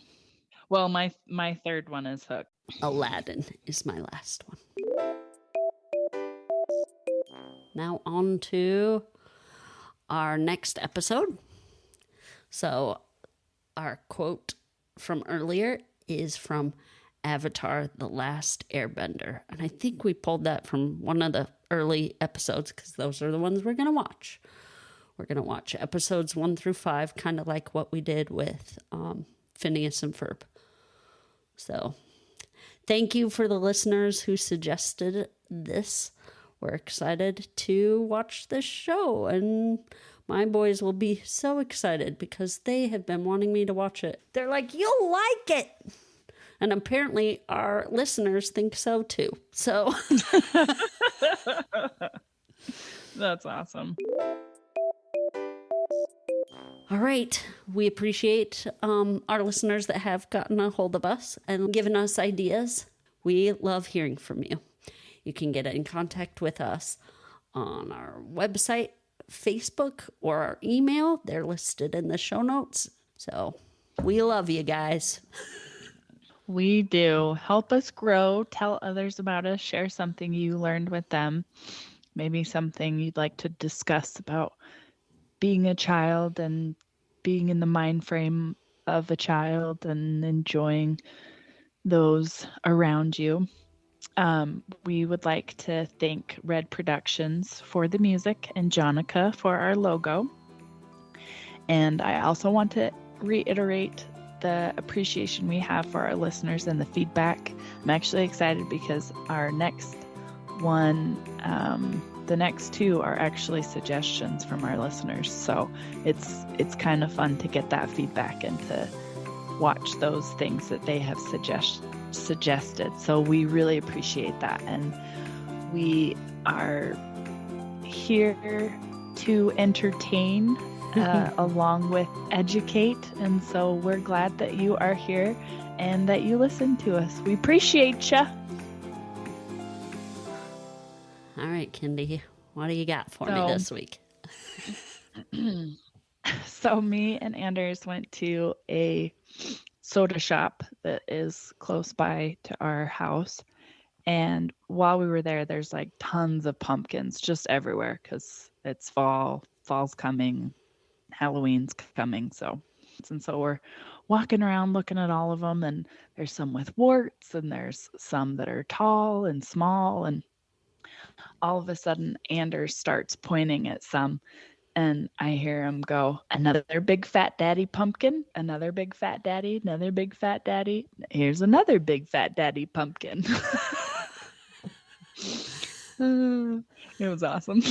Well, my third one is Hook. Aladdin is my last one. Now on to our next episode. So our quote from earlier is from Avatar: The Last Airbender. And I think we pulled that from one of the early episodes because those are the ones we're going to watch. We're going to watch episodes 1 through 5, kind of like what we did with Phineas and Ferb. So thank you for the listeners who suggested this. We're excited to watch this show, and my boys will be so excited because they have been wanting me to watch it. They're like, you'll like it. And apparently our listeners think so too. So that's awesome. All right. We appreciate our listeners that have gotten a hold of us and given us ideas. We love hearing from you. You can get in contact with us on our website, Facebook, or our email. They're listed in the show notes. So we love you guys. We do. Help us grow. Tell others about us. Share something you learned with them. Maybe something you'd like to discuss about being a child and being in the mind frame of a child and enjoying those around you. We would like to thank Red Productions for the music and Jonica for our logo. And I also want to reiterate the appreciation we have for our listeners and the feedback. I'm actually excited because our next one the next two are actually suggestions from our listeners. So it's kind of fun to get that feedback and to watch those things that they have suggested. So we really appreciate that. And we are here to entertain along with educate. And so we're glad that you are here and that you listen to us. We appreciate you. All right, Kindy, what do you got for me this week? So me and Anders went to a soda shop that is close by to our house. And while we were there, there's like tons of pumpkins just everywhere because it's fall, fall's coming, Halloween's coming. So we're walking around looking at all of them, and there's some with warts and there's some that are tall and small. And all of a sudden, Anders starts pointing at some, and I hear him go, another big fat daddy pumpkin, another big fat daddy, another big fat daddy. Here's another big fat daddy pumpkin. It was awesome.